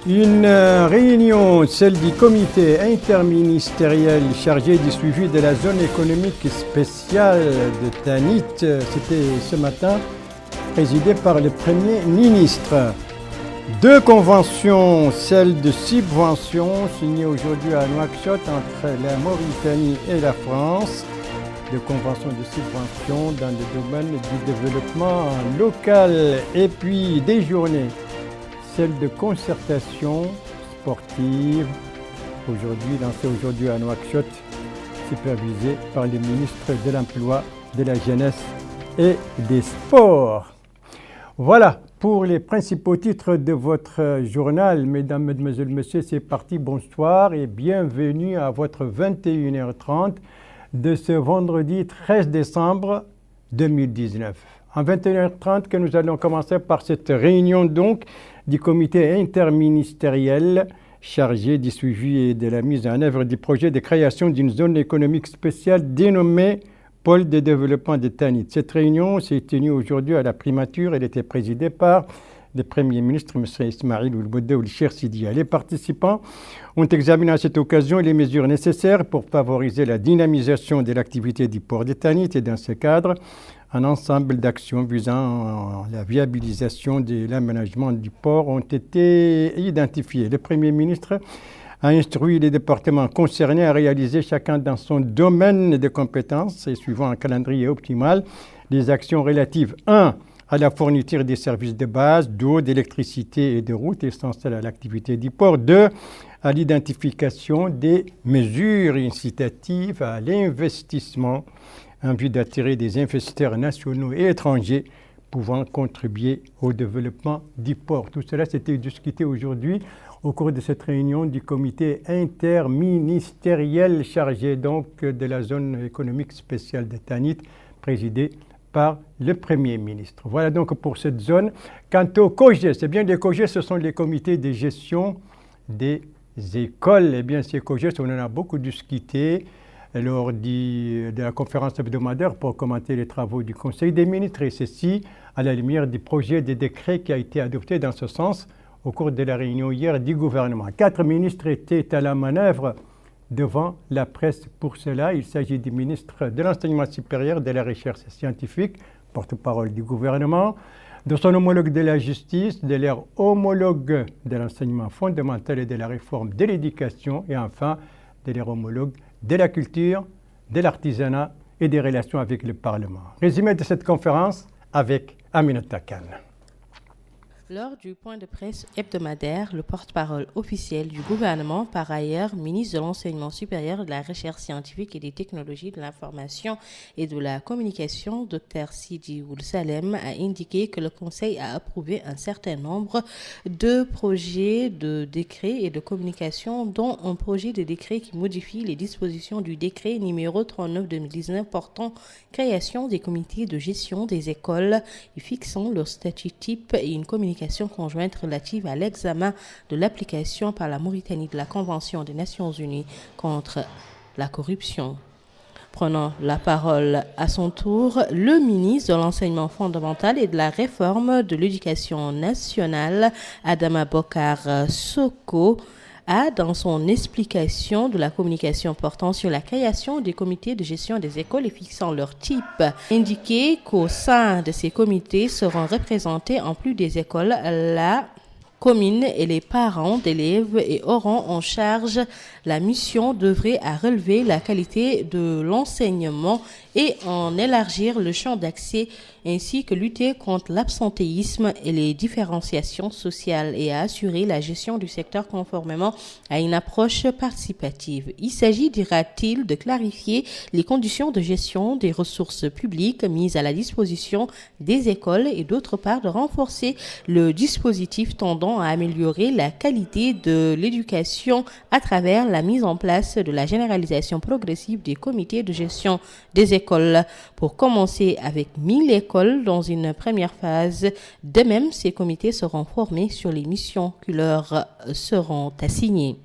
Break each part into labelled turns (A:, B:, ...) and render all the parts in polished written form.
A: Une réunion, celle du comité interministériel chargé du suivi de la zone économique spéciale de Tanit, c'était ce matin, présidée par le Premier ministre. Deux conventions, celle de subvention signée aujourd'hui à Nouakchott entre la Mauritanie et la France. Deux conventions de subvention dans le domaine du développement local et puis des journées. Celle de concertation sportive, lancée aujourd'hui à Nouakchott, supervisée par le ministre de l'Emploi, de la Jeunesse et des Sports. Voilà pour les principaux titres de votre journal. Mesdames, Mesdemoiselles, Messieurs, c'est parti. Bonsoir et bienvenue à votre 21h30 de ce vendredi 13 décembre 2019. En 21h30 que nous allons commencer par cette réunion donc du comité interministériel chargé du suivi et de la mise en œuvre du projet de création d'une zone économique spéciale dénommée Pôle de développement de Tanit. Cette réunion s'est tenue aujourd'hui à la primature. Elle était présidée par le Premier ministre, M. Ismaïl Ould Cheikh Sidiya. Les participants ont examiné à cette occasion les mesures nécessaires pour favoriser la dynamisation de l'activité du port de Tanit et dans ce cadre, un ensemble d'actions visant la viabilisation de l'aménagement du port ont été identifiées. Le Premier ministre a instruit les départements concernés à réaliser chacun dans son domaine de compétences et suivant un calendrier optimal les actions relatives 1. À la fourniture des services de base, d'eau, d'électricité et de routes essentielles à l'activité du port. 2. À l'identification des mesures incitatives à l'investissement en vue d'attirer des investisseurs nationaux et étrangers pouvant contribuer au développement du port. Tout cela s'était discuté aujourd'hui au cours de cette réunion du comité interministériel chargé donc de la zone économique spéciale de Tanit, présidé par le Premier ministre. Voilà donc pour cette zone. Quant au COGE, c'est bien les COGE, ce sont les comités de gestion des écoles. Eh bien, ces COGE, on en a beaucoup discuté lors de la conférence hebdomadaire pour commenter les travaux du Conseil des ministres, et ceci à la lumière du projet de décret qui a été adopté dans ce sens au cours de la réunion hier du gouvernement. 4 ministres étaient à la manœuvre devant la presse pour cela. Il s'agit du ministre de l'Enseignement supérieur, de la Recherche scientifique, porte-parole du gouvernement, de son homologue de la justice, de leur homologue de l'enseignement fondamental et de la réforme de l'éducation, et enfin de leur homologue de la culture, de l'artisanat et des relations avec le Parlement. Résumé de cette conférence avec Aminata Khan.
B: Lors du point de presse hebdomadaire, le porte-parole officiel du gouvernement, par ailleurs ministre de l'Enseignement supérieur, de la Recherche scientifique et des technologies de l'information et de la communication, Dr Sidi Ould Salem, a indiqué que le Conseil a approuvé un certain nombre de projets de décrets et de communication, dont un projet de décret qui modifie les dispositions du décret numéro 39-2019 portant création des comités de gestion des écoles et fixant leur statut type et une communication conjointe relative à l'examen de l'application par la Mauritanie de la Convention des Nations Unies contre la corruption. Prenant la parole à son tour, le ministre de l'Enseignement fondamental et de la Réforme de l'Éducation nationale, Adama Bokar Soko, a, dans son explication de la communication portant sur la création des comités de gestion des écoles et fixant leur type, indiqué qu'au sein de ces comités seront représentés, en plus des écoles, la commune et les parents d'élèves et auront en charge la mission d'œuvrer à relever la qualité de l'enseignement et en élargir le champ d'accès, ainsi que lutter contre l'absentéisme et les différenciations sociales et à assurer la gestion du secteur conformément à une approche participative. Il s'agit, dira-t-il, de clarifier les conditions de gestion des ressources publiques mises à la disposition des écoles et d'autre part de renforcer le dispositif tendant à améliorer la qualité de l'éducation à travers la mise en place de la généralisation progressive des comités de gestion des écoles. Pour commencer avec 1000 écoles dans une première phase. De même, ces comités seront formés sur les missions qui leur seront assignées.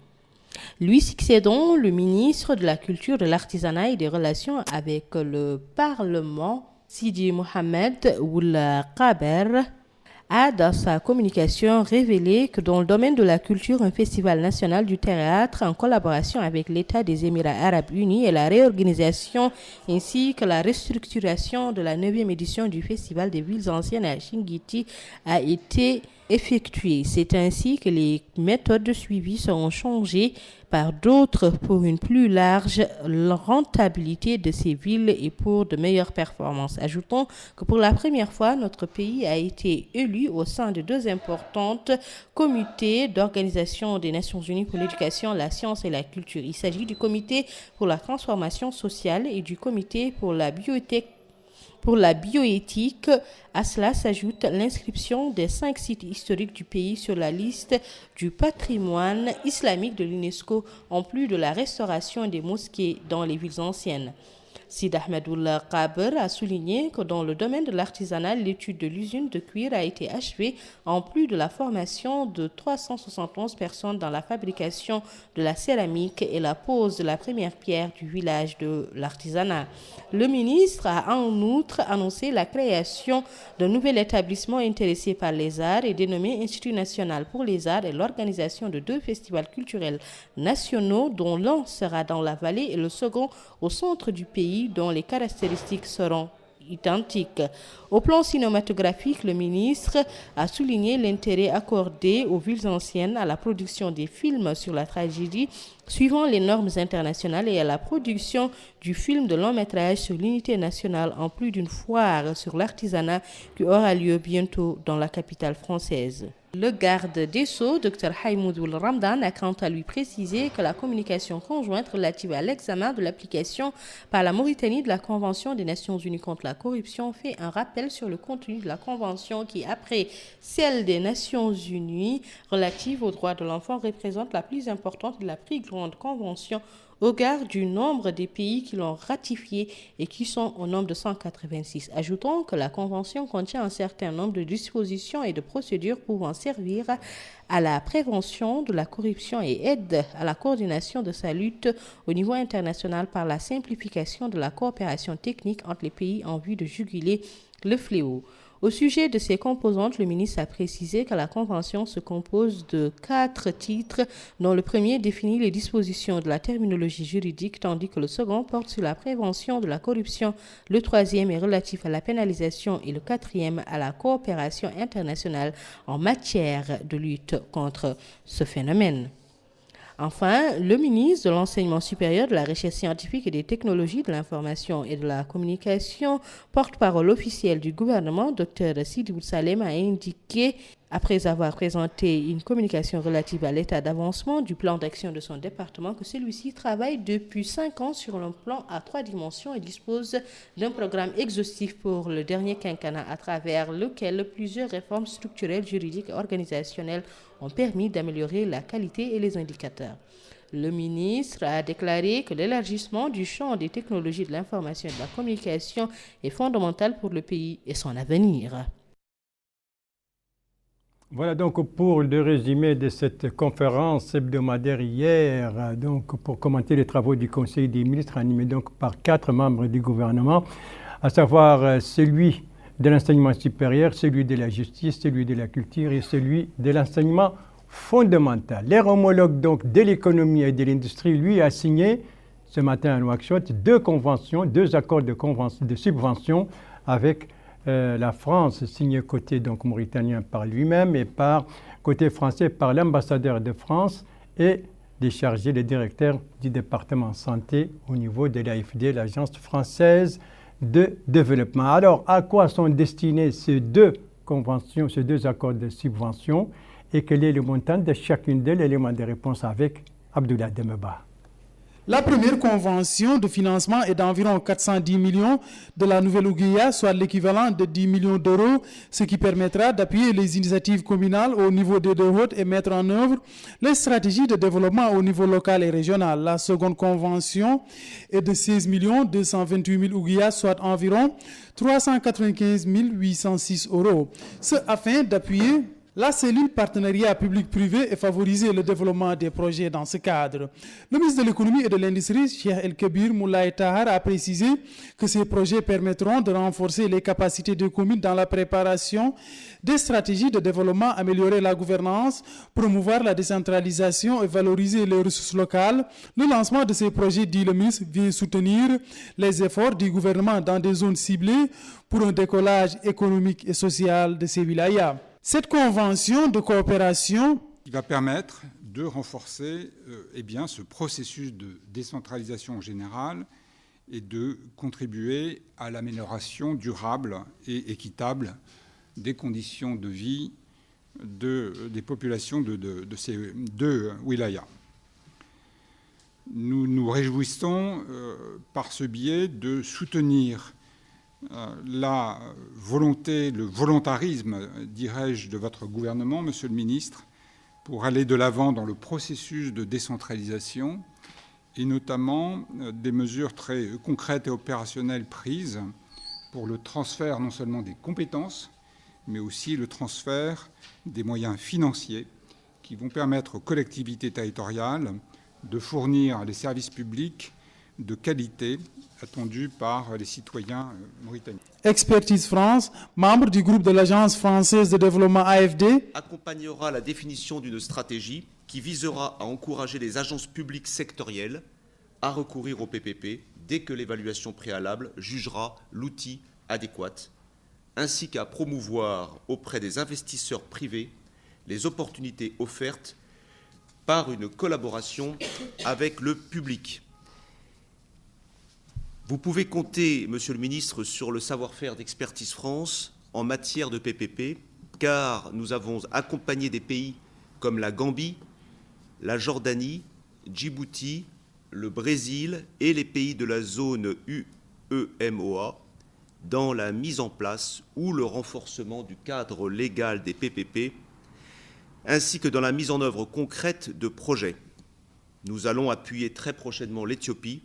B: Lui succédant, le ministre de la Culture, de l'Artisanat et des Relations avec le Parlement, Sidi Mohamed Ould Qaber, a, dans sa communication, révélé que dans le domaine de la culture, un festival national du théâtre, en collaboration avec l'État des Émirats arabes unis et la réorganisation ainsi que la restructuration de la 9e édition du Festival des villes anciennes à Chinguitti, a été effectué. C'est ainsi que les méthodes de suivi seront changées par d'autres pour une plus large rentabilité de ces villes et pour de meilleures performances. Ajoutons que pour la première fois, notre pays a été élu au sein de 2 importantes comités d'organisation des Nations Unies pour l'éducation, la science et la culture. Il s'agit du comité pour la transformation sociale et du comité pour la bioéthique. À cela s'ajoute l'inscription des 5 sites historiques du pays sur la liste du patrimoine islamique de l'UNESCO, en plus de la restauration des mosquées dans les villes anciennes. Sid Ahmedullah Qaber a souligné que dans le domaine de l'artisanat, l'étude de l'usine de cuir a été achevée en plus de la formation de 371 personnes dans la fabrication de la céramique et la pose de la première pierre du village de l'artisanat. Le ministre a en outre annoncé la création d'un nouvel établissement intéressé par les arts et dénommé Institut national pour les arts et l'organisation de 2 festivals culturels nationaux dont l'un sera dans la vallée et le second au centre du pays, dont les caractéristiques seront identiques. Au plan cinématographique, le ministre a souligné l'intérêt accordé aux villes anciennes à la production des films sur la tragédie suivant les normes internationales et à la production du film de long métrage sur l'unité nationale, en plus d'une foire sur l'artisanat qui aura lieu bientôt dans la capitale française. Le garde des Sceaux, Dr Haïmoudoul Ramdan, a quant à lui précisé que la communication conjointe relative à l'examen de l'application par la Mauritanie de la Convention des Nations Unies contre la corruption fait un rappel sur le contenu de la Convention qui, après celle des Nations Unies relative aux droits de l'enfant, représente la plus importante et la plus grande convention au regard du nombre des pays qui l'ont ratifiée et qui sont au nombre de 186. Ajoutons que la Convention contient un certain nombre de dispositions et de procédures pouvant servir à la prévention de la corruption et aide à la coordination de sa lutte au niveau international par la simplification de la coopération technique entre les pays en vue de juguler le fléau. Au sujet de ses composantes, le ministre a précisé que la Convention se compose de 4 titres, dont le premier définit les dispositions de la terminologie juridique, tandis que le second porte sur la prévention de la corruption, le troisième est relatif à la pénalisation et le quatrième à la coopération internationale en matière de lutte contre ce phénomène. Enfin, le ministre de l'Enseignement supérieur, de la Recherche scientifique et des technologies de l'information et de la communication, porte-parole officiel du gouvernement, Dr Sidi Salem, a indiqué, après avoir présenté une communication relative à l'état d'avancement du plan d'action de son département, que celui-ci travaille depuis 5 ans sur un plan à 3 dimensions et dispose d'un programme exhaustif pour le dernier quinquennat à travers lequel plusieurs réformes structurelles, juridiques et organisationnelles ont permis d'améliorer la qualité et les indicateurs. Le ministre a déclaré que l'élargissement du champ des technologies de l'information et de la communication est fondamental pour le pays et son avenir.
A: Voilà donc pour le résumé de cette conférence hebdomadaire hier, donc pour commenter les travaux du Conseil des ministres animé donc par 4 membres du gouvernement, à savoir celui de l'enseignement supérieur, celui de la justice, celui de la culture et celui de l'enseignement fondamental. Leur homologue donc de l'économie et de l'industrie, lui, a signé ce matin à Nouakchott 2 conventions, 2 accords de subvention avec la France, signé côté donc mauritanien par lui-même et par côté français par l'ambassadeur de France et les chargés, les directeurs du département santé au niveau de l'AFD, l'Agence française de développement. Alors, à quoi sont destinés ces 2 conventions, ces 2 accords de subvention et quel est le montant de chacune d'elles? Élément de réponse avec Abdoulaye Demeba.
C: La première convention de financement est d'environ 410 millions de la Nouvelle-Ougouya, soit l'équivalent de 10 millions d'euros, ce qui permettra d'appuyer les initiatives communales au niveau des 2 hôtes et mettre en œuvre les stratégies de développement au niveau local et régional. La seconde convention est de 16 228 000 Ougouya, soit environ 395 806 euros. Ce afin d'appuyer La cellule partenariat public-privé est favoriser le développement des projets dans ce cadre. Le ministre de l'économie et de l'industrie, Cheikh El-Kebir Moulaye Tahar, a précisé que ces projets permettront de renforcer les capacités des communes dans la préparation des stratégies de développement, améliorer la gouvernance, promouvoir la décentralisation et valoriser les ressources locales. Le lancement de ces projets, dit le ministre, vient soutenir les efforts du gouvernement dans des zones ciblées pour un décollage économique et social de ces wilayas. Cette convention de coopération
D: qui va permettre de renforcer ce processus de décentralisation générale et de contribuer à l'amélioration durable et équitable des conditions de vie des populations de ces deux wilayas. Nous nous réjouissons par ce biais de soutenir la volonté, le volontarisme, dirais-je, de votre gouvernement, Monsieur le Ministre, pour aller de l'avant dans le processus de décentralisation et notamment des mesures très concrètes et opérationnelles prises pour le transfert non seulement des compétences, mais aussi le transfert des moyens financiers qui vont permettre aux collectivités territoriales de fournir les services publics de qualité attendus par les citoyens mauritaniens.
C: Expertise France, membre du groupe de l'Agence française de développement AFD,
E: accompagnera la définition d'une stratégie qui visera à encourager les agences publiques sectorielles à recourir au PPP dès que l'évaluation préalable jugera l'outil adéquat, ainsi qu'à promouvoir auprès des investisseurs privés les opportunités offertes par une collaboration avec le public. Vous pouvez compter, Monsieur le Ministre, sur le savoir-faire d'Expertise France en matière de PPP, car nous avons accompagné des pays comme la Gambie, la Jordanie, Djibouti, le Brésil et les pays de la zone UEMOA dans la mise en place ou le renforcement du cadre légal des PPP, ainsi que dans la mise en œuvre concrète de projets. Nous allons appuyer très prochainement l'Éthiopie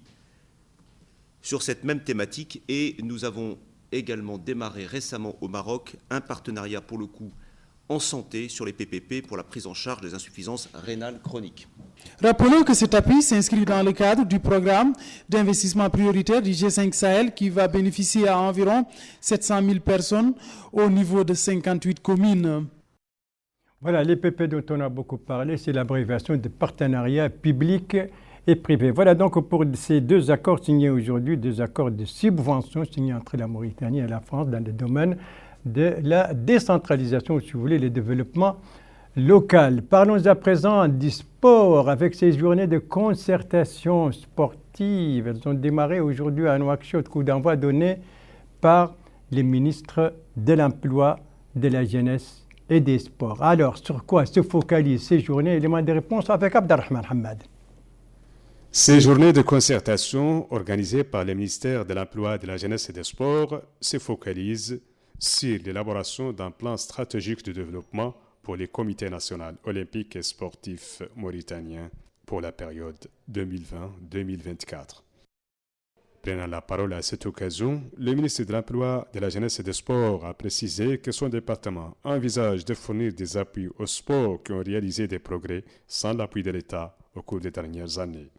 E: sur cette même thématique et nous avons également démarré récemment au Maroc un partenariat pour le coup en santé sur les PPP pour la prise en charge des insuffisances rénales chroniques.
C: Rappelons que cet appui s'inscrit dans le cadre du programme d'investissement prioritaire du G5 Sahel qui va bénéficier à environ 700 000 personnes au niveau de 58 communes.
A: Voilà, les PP dont on a beaucoup parlé, c'est l'abréviation de partenariat public et privé. Voilà donc pour ces deux accords signés aujourd'hui, deux accords de subvention signés entre la Mauritanie et la France dans le domaine de la décentralisation, si vous voulez, le développement local. Parlons à présent du sport avec ces journées de concertation sportive. Elles ont démarré aujourd'hui à Nouakchott, coup d'envoi donné par les ministres de l'Emploi, de la Jeunesse et des Sports. Alors, sur quoi se focalisent ces journées? Élément de réponse avec Abdelrahman Hamad.
F: Ces journées de concertation organisées par le ministère de l'Emploi, de la Jeunesse et des Sports se focalisent sur l'élaboration d'un plan stratégique de développement pour les comités nationaux olympiques et sportifs mauritaniens pour la période 2020-2024. Prenant la parole à cette occasion, le ministre de l'Emploi, de la Jeunesse et des Sports a précisé que son département envisage de fournir des appuis aux sports qui ont réalisé des progrès sans l'appui de l'État au cours des dernières années.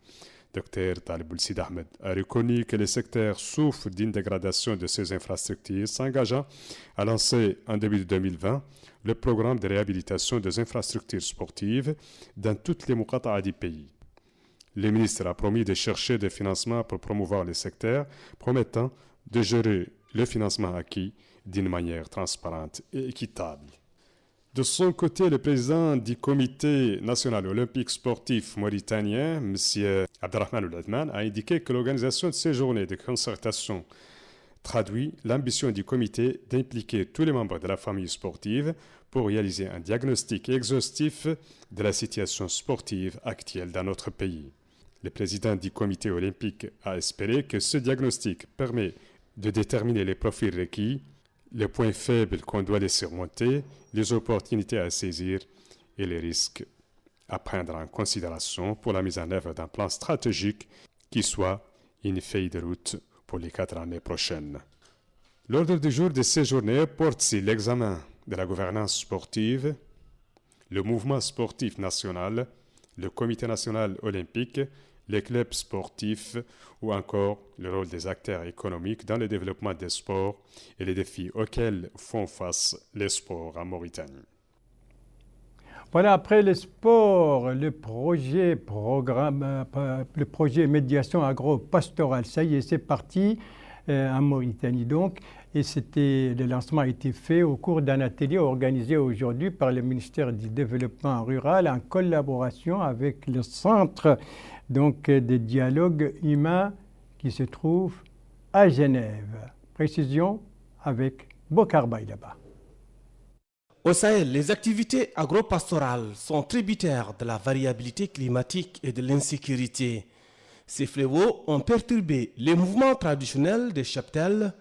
F: Dr Talib Boulsid Ahmed a reconnu que le secteur souffre d'une dégradation de ses infrastructures, s'engageant à lancer en début de 2020 le programme de réhabilitation des infrastructures sportives dans toutes les muqata'a du pays. Le ministre a promis de chercher des financements pour promouvoir le secteur, promettant de gérer le financement acquis d'une manière transparente et équitable. De son côté, le président du Comité national olympique sportif mauritanien, M. Abdelrahman Oul-Adman, a indiqué que l'organisation de ces journées de concertation traduit l'ambition du comité d'impliquer tous les membres de la famille sportive pour réaliser un diagnostic exhaustif de la situation sportive actuelle dans notre pays. Le président du comité olympique a espéré que ce diagnostic permet de déterminer les profils requis, les points faibles qu'on doit les surmonter, les opportunités à saisir et les risques à prendre en considération pour la mise en œuvre d'un plan stratégique qui soit une feuille de route pour les 4 années prochaines. L'ordre du jour de ces journées porte sur l'examen de la gouvernance sportive, le mouvement sportif national, le comité national olympique, les clubs sportifs ou encore le rôle des acteurs économiques dans le développement des sports et les défis auxquels font face les sports en Mauritanie.
A: Voilà, après le sport, le projet médiation agro-pastorale, ça y est, c'est parti en Mauritanie donc. Et le lancement a été fait au cours d'un atelier organisé aujourd'hui par le ministère du Développement rural en collaboration avec le centre de dialogue humain qui se trouve à Genève. Précision avec Bokar Baylaba.
G: Au Sahel, les activités agro-pastorales sont tributaires de la variabilité climatique et de l'insécurité. Ces fléaux ont perturbé les mouvements traditionnels des cheptels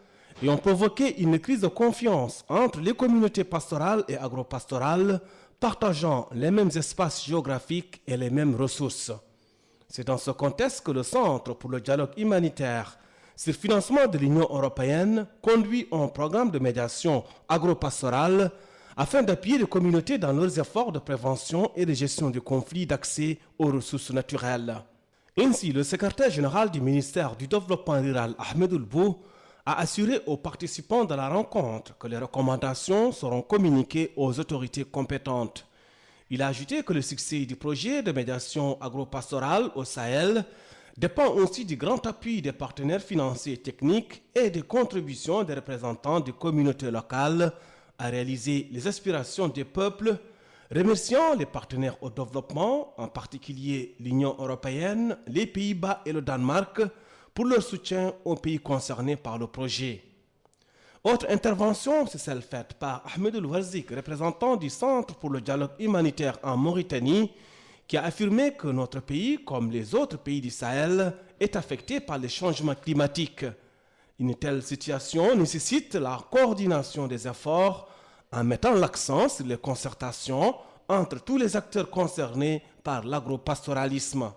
G: et ont provoqué une crise de confiance entre les communautés pastorales et agro-pastorales partageant les mêmes espaces géographiques et les mêmes ressources. C'est dans ce contexte que le Centre pour le dialogue humanitaire, sur financement de l'Union européenne, conduit un programme de médiation agro-pastorale afin d'appuyer les communautés dans leurs efforts de prévention et de gestion des conflits d'accès aux ressources naturelles. Ainsi, le secrétaire général du ministère du Développement rural, Ahmed Oulbou, a assuré aux participants de la rencontre que les recommandations seront communiquées aux autorités compétentes. Il a ajouté que le succès du projet de médiation agro-pastorale au Sahel dépend aussi du grand appui des partenaires financiers et techniques et des contributions des représentants des communautés locales à réaliser les aspirations des peuples, remerciant les partenaires au développement, en particulier l'Union européenne, les Pays-Bas et le Danemark, pour leur soutien aux pays concernés par le projet. Autre intervention, c'est celle faite par Ahmed El-Warzik, représentant du Centre pour le dialogue humanitaire en Mauritanie, qui a affirmé que notre pays, comme les autres pays du Sahel, est affecté par les changements climatiques. Une telle situation nécessite la coordination des efforts en mettant l'accent sur les concertations entre tous les acteurs concernés par l'agropastoralisme.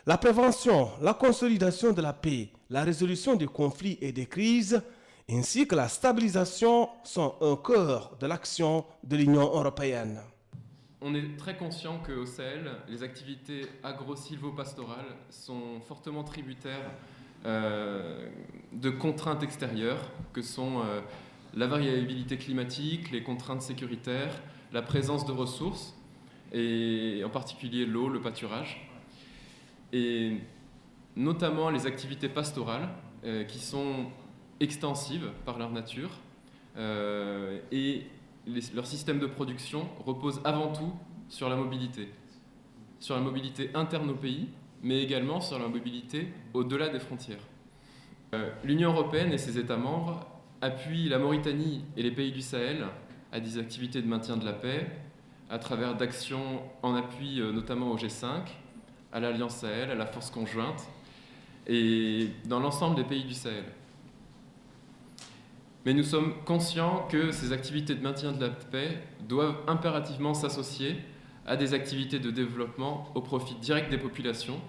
G: La prévention, la consolidation de la paix, la résolution des conflits et des crises, ainsi que la stabilisation sont au cœur de l'action de l'Union européenne.
H: On est très conscient qu'au Sahel, les activités agro-silvopastorales sont fortement tributaires de contraintes extérieures que sont la variabilité climatique, les contraintes sécuritaires, la présence de ressources, et en particulier l'eau, le pâturage, et notamment les activités pastorales qui sont extensives par leur nature et leur système de production repose avant tout sur la mobilité interne au pays, mais également sur la mobilité au-delà des frontières. L'Union européenne et ses États membres appuient la Mauritanie et les pays du Sahel à des activités de maintien de la paix à travers d'actions en appui notamment au G5, à l'Alliance Sahel, à la Force conjointe et dans l'ensemble des pays du Sahel. Mais nous sommes conscients que ces activités de maintien de la paix doivent impérativement s'associer à des activités de développement au profit direct des populations,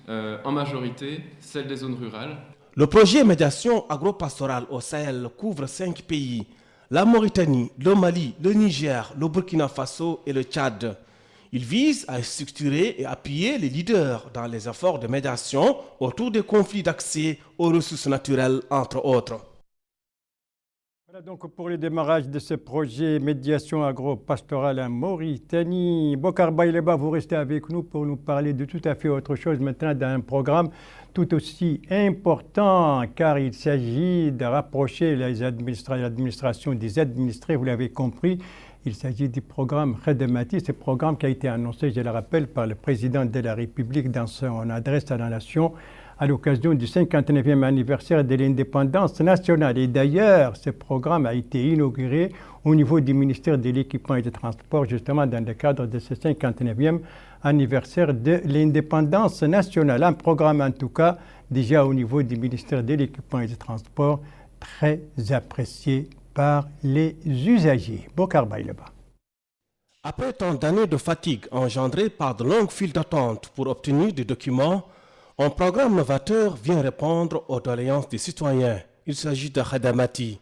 H: en majorité celles des zones rurales.
G: Le projet médiation agro-pastorale au Sahel couvre 5 pays, la Mauritanie, le Mali, le Niger, le Burkina Faso et le Tchad. Il vise à structurer et appuyer les leaders dans les efforts de médiation autour des conflits d'accès aux ressources naturelles, entre autres.
A: Voilà donc pour le démarrage de ce projet médiation agro-pastorale en Mauritanie. Bokar Bayleba, vous restez avec nous pour nous parler de tout à fait autre chose maintenant d'un programme tout aussi important car il s'agit de rapprocher l'administration des administrés, vous l'avez compris. Il s'agit du programme Khedemati, ce programme qui a été annoncé, je le rappelle, par le président de la République dans son adresse à la nation à l'occasion du 59e anniversaire de l'indépendance nationale. Et d'ailleurs, ce programme a été inauguré au niveau du ministère de l'Équipement et des Transports, justement dans le cadre de ce 59e anniversaire de l'indépendance nationale. Un programme, en tout cas, déjà au niveau du ministère de l'Équipement et des Transports, très apprécié par les usagers. Bokar Bayleba.
G: Après tant d'années de fatigue engendrée par de longues files d'attente pour obtenir des documents, un programme novateur vient répondre aux doléances des citoyens. Il s'agit de Khedemati.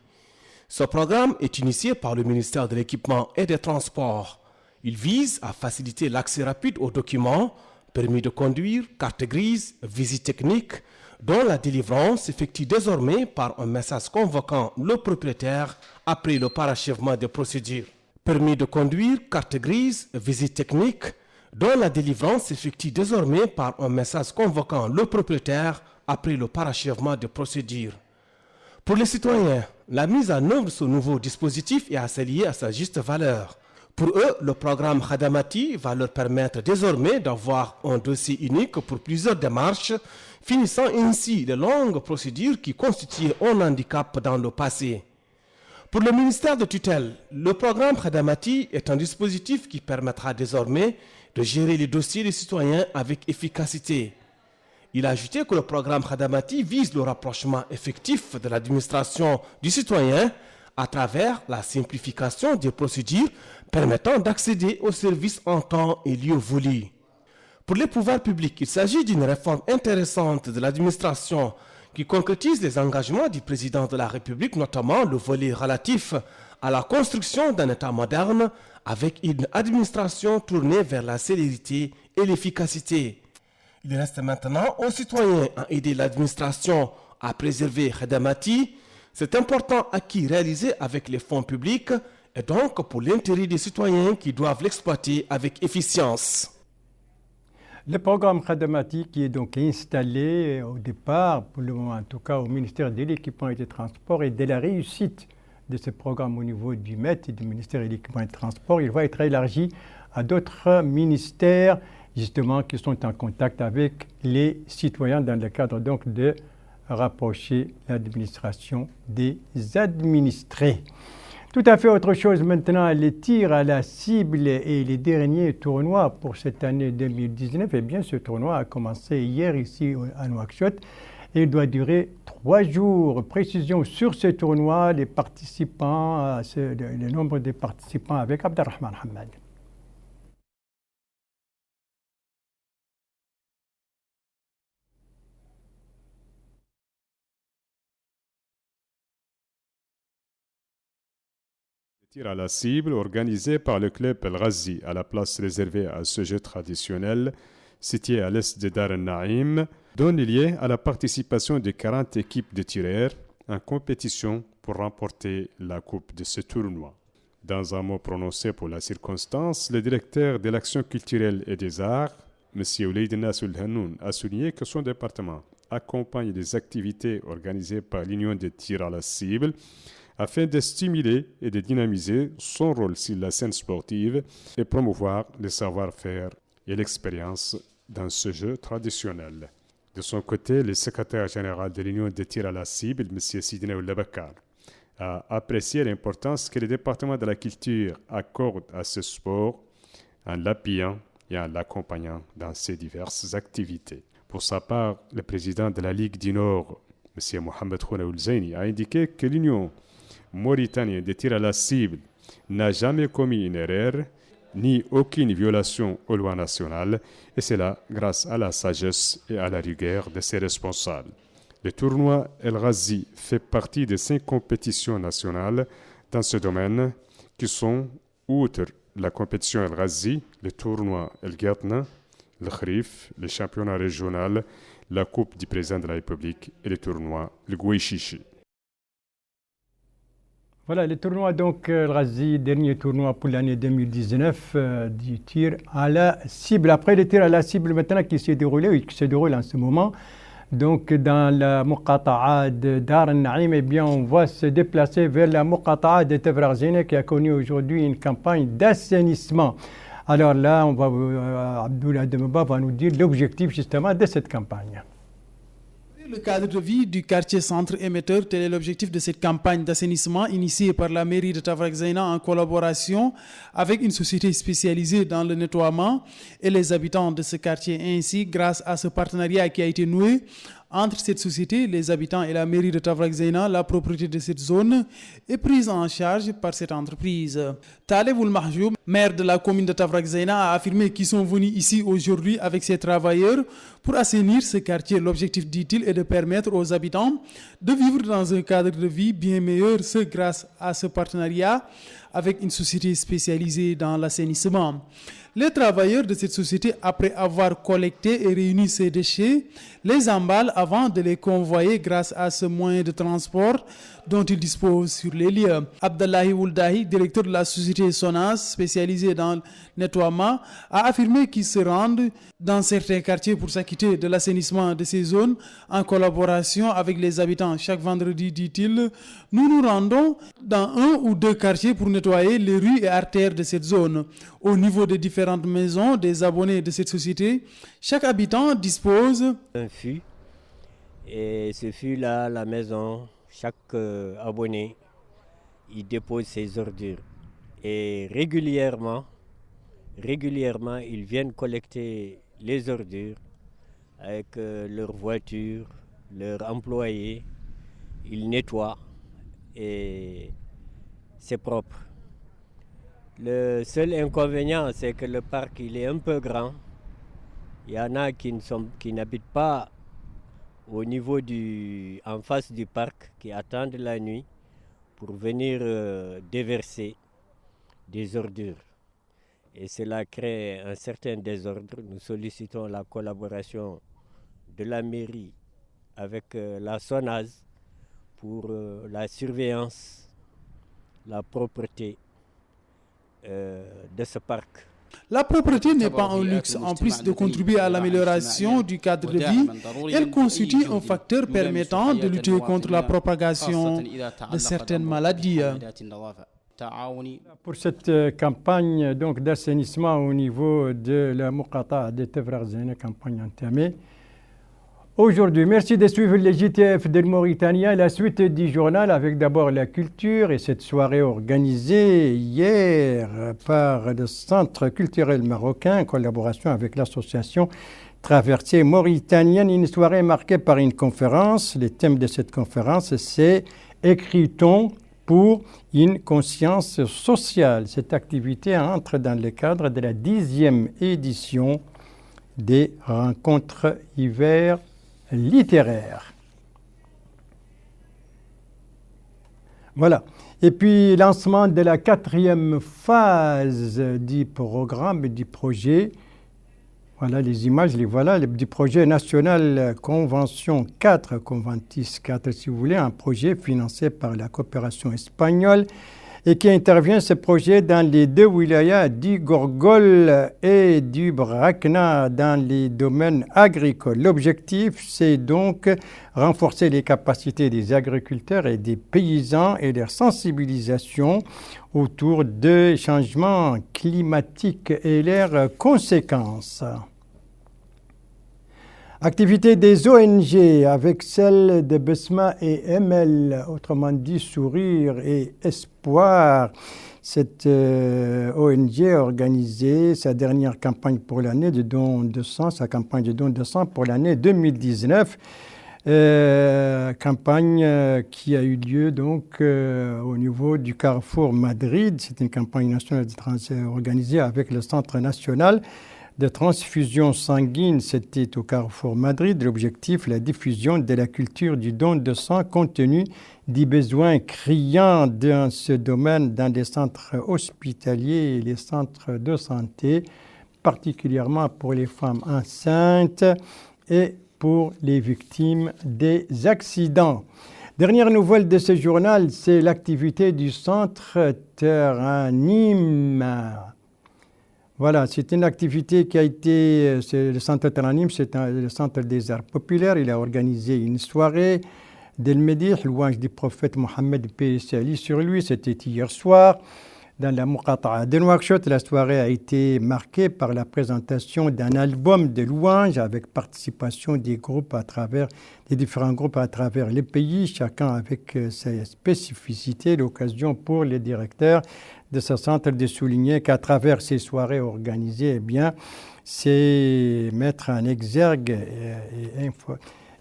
G: Ce programme est initié par le ministère de l'Équipement et des Transports. Il vise à faciliter l'accès rapide aux documents, permis de conduire, carte grise, visite technique, dont la délivrance s'effectue désormais par un message convoquant le propriétaire après le parachèvement des procédures. Permis de conduire, carte grise, visite technique, dont la délivrance s'effectue désormais par un message convoquant le propriétaire après le parachèvement des procédures. Pour les citoyens, la mise en œuvre de ce nouveau dispositif est assez liée à sa juste valeur. Pour eux, le programme Khadamati va leur permettre désormais d'avoir un dossier unique pour plusieurs démarches, finissant ainsi les longues procédures qui constituaient un handicap dans le passé. Pour le ministère de tutelle, le programme Khadamati est un dispositif qui permettra désormais de gérer les dossiers des citoyens avec efficacité. Il a ajouté que le programme Khadamati vise le rapprochement effectif de l'administration du citoyen à travers la simplification des procédures permettant d'accéder aux services en temps et lieu voulu. Pour les pouvoirs publics, il s'agit d'une réforme intéressante de l'administration qui concrétise les engagements du président de la République, notamment le volet relatif à la construction d'un État moderne avec une administration tournée vers la célérité et l'efficacité. Il reste maintenant aux citoyens à aider l'administration à préserver Khadamati, cet important acquis réalisé avec les fonds publics et donc pour l'intérêt des citoyens qui doivent l'exploiter avec efficience.
A: Le programme Khadamati qui est donc installé au départ, pour le moment en tout cas, au ministère de l'Équipement et des Transports et de la réussite de ce programme au niveau du MET et du ministère de l'Équipement et des Transports, il va être élargi à d'autres ministères justement qui sont en contact avec les citoyens dans le cadre donc de rapprocher l'administration des administrés. Tout à fait autre chose maintenant, les tirs à la cible et les derniers tournois pour cette année 2019. Eh bien, ce tournoi a commencé hier ici à Nouakchott et il doit durer 3 jours. Précision sur ce tournoi, les participants, le nombre de participants avec Abdelrahman Hamad.
F: Tir à la cible organisé par le club El Ghazi à la place réservée à ce jeu traditionnel situé à l'est de Dar el-Naïm donne lieu à la participation de 40 équipes de tireurs en compétition pour remporter la coupe de ce tournoi. Dans un mot prononcé pour la circonstance, le directeur de l'action culturelle et des arts, M. Ouleydina Sulhanoun, a souligné que son département accompagne les activités organisées par l'Union des tirs à la cible afin de stimuler et de dynamiser son rôle sur la scène sportive et promouvoir le savoir-faire et l'expérience dans ce jeu traditionnel. De son côté, le secrétaire général de l'Union des tirs à la cible, M. Sidina Oulabakar, a apprécié l'importance que le département de la culture accorde à ce sport en l'appuyant et en l'accompagnant dans ses diverses activités. Pour sa part, le président de la Ligue du Nord, M. Mohamed Khouna Oulzaini, a indiqué que l'Union mauritanien des tirs à la cible n'a jamais commis une erreur ni aucune violation aux lois nationales et cela grâce à la sagesse et à la rigueur de ses responsables. Le tournoi El Ghazi fait partie des 5 compétitions nationales dans ce domaine qui sont, outre la compétition El Ghazi, le tournoi El Gatna, le Khrif, le championnat régional, la Coupe du président de la République et le tournoi Le Gouéchichi.
A: Voilà, le tournoi donc El Ghazi, dernier tournoi pour l'année 2019 du tir à la cible. Après le tir à la cible maintenant qui s'est déroulé, oui, qui se déroule en ce moment, donc dans la Muqata'a de Dar el-Naïm, eh bien on va se déplacer vers la Muqata'a de Tevrarzine qui a connu aujourd'hui une campagne d'assainissement. Alors là, Abdoulaye Demba va nous dire l'objectif justement de cette campagne.
C: Le cadre de vie du quartier centre émetteur, tel est l'objectif de cette campagne d'assainissement initiée par la mairie de Tavrak-Zaina en collaboration avec une société spécialisée dans le nettoiement et les habitants de ce quartier. Ainsi, grâce à ce partenariat qui a été noué Entre cette société, les habitants et la mairie de Tafraxena, la propriété de cette zone est prise en charge par cette entreprise. Taleb Ould Mahjoub, maire de la commune de Tafraxena, a affirmé qu'ils sont venus ici aujourd'hui avec ces travailleurs pour assainir ce quartier. L'objectif, dit-il, est de permettre aux habitants de vivre dans un cadre de vie bien meilleur, ce grâce à ce partenariat avec une société spécialisée dans l'assainissement. Les travailleurs de cette société, après avoir collecté et réuni ces déchets, les emballent avant de les convoyer grâce à ce moyen de transport dont ils disposent sur les lieux. Abdallahi Ouldahi, directeur de la société Sonas, spécialisée dans le nettoiement, a affirmé qu'ils se rendent dans certains quartiers pour s'acquitter de l'assainissement de ces zones en collaboration avec les habitants. Chaque vendredi, dit-il, nous nous rendons dans un ou deux quartiers pour nettoyer les rues et artères de cette zone. Au niveau des différentes maisons des abonnés de cette société, chaque habitant dispose
I: d'un fût. Et ce fût-là, la maison, chaque abonné, il dépose ses ordures. Et régulièrement, ils viennent collecter les ordures avec leur voiture, leurs employés. Ils nettoient et c'est propre. Le seul inconvénient, c'est que le parc il est un peu grand. Il y en a qui n'habitent pas au niveau en face du parc, qui attendent la nuit pour venir déverser des ordures. Et cela crée un certain désordre. Nous sollicitons la collaboration de la mairie avec la SONAS pour la surveillance, la propreté de ce parc.
C: La propreté n'est pas un luxe. En plus de contribuer à l'amélioration du cadre de vie, elle constitue un facteur permettant de lutter contre la propagation de certaines maladies.
A: Pour cette campagne donc d'assainissement au niveau de la Muqata de Tafraxena, campagne entamée aujourd'hui. Merci de suivre les JTF de Mauritanie. La suite du journal avec d'abord la culture et cette soirée organisée hier par le Centre culturel marocain en collaboration avec l'association Traversée mauritanienne. Une soirée marquée par une conférence. Le thème de cette conférence, c'est « Écrit-on pour une conscience sociale ». Cette activité entre dans le cadre de la 10e édition des rencontres hiver littéraire. Voilà. Et puis, lancement de la 4e phase du programme, du projet. Voilà les images, les voilà, du projet national Convention 4, Conventis 4, si vous voulez, un projet financé par la coopération espagnole et qui intervient ce projet dans les deux wilayas du Gorgol et du Brakna dans les domaines agricoles. L'objectif, c'est donc renforcer les capacités des agriculteurs et des paysans et leur sensibilisation autour des changements climatiques et leurs conséquences. Activité des ONG avec celle de Besma et Emel, autrement dit Sourire et Espoir. Cette ONG a organisé sa dernière campagne pour l'année de don de sang, sa campagne de don de sang pour l'année 2019. Campagne qui a eu lieu donc au niveau du Carrefour Madrid. C'est une campagne nationale organisée avec le Centre national de transfusion sanguine. C'était au Carrefour Madrid. L'objectif, la diffusion de la culture du don de sang compte tenu des besoins criants dans ce domaine dans les centres hospitaliers et les centres de santé, particulièrement pour les femmes enceintes et pour les victimes des accidents. Dernière nouvelle de ce journal, c'est l'activité du centre Teranim. Voilà, c'est une activité qui a été, c'est le centre Teranim, c'est le centre des arts populaires. Il a organisé une soirée d'El-Médih, louange du prophète Mohammed, paix et salut sur lui. C'était hier soir. Dans la Muqata'a de Nouakchott, la soirée a été marquée par la présentation d'un album de louanges avec participation des différents groupes à travers les pays, chacun avec ses spécificités. L'occasion pour les directeurs de ce centre de souligner qu'à travers ces soirées organisées, c'est mettre en exergue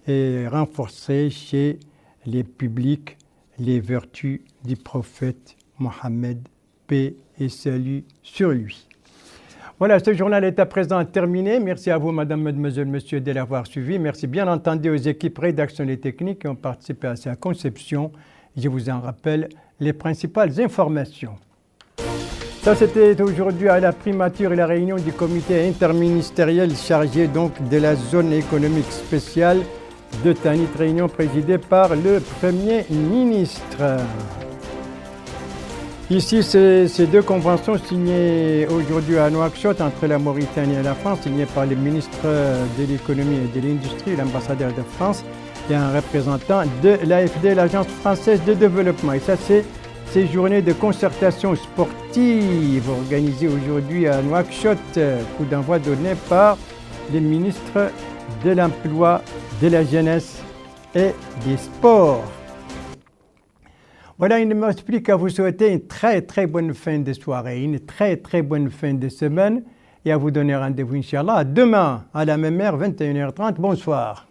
A: et renforcer chez les publics les vertus du prophète Mohammed, paix et salut sur lui. Voilà, ce journal est à présent terminé. Merci à vous, madame, mademoiselle, monsieur, de l'avoir suivi. Merci bien entendu aux équipes rédaction et techniques qui ont participé à sa conception. Je vous en rappelle les principales informations. Ça, c'était aujourd'hui à la primature et la réunion du comité interministériel chargé donc de la zone économique spéciale de Tanit, réunion présidée par le Premier ministre. Ici, ces deux conventions signées aujourd'hui à Nouakchott entre la Mauritanie et la France, signées par le ministre de l'économie et de l'industrie, l'ambassadeur de France et un représentant de l'AFD, l'Agence française de développement. Et ça, c'est ces journées de concertation sportive organisées aujourd'hui à Nouakchott, coup d'envoi donné par les ministres de l'Emploi, de la Jeunesse et des Sports. Voilà, il ne me reste plus qu'à vous souhaiter une très très bonne fin de soirée, une très très bonne fin de semaine et à vous donner rendez-vous, Inch'Allah, demain à la même heure, 21h30. Bonsoir.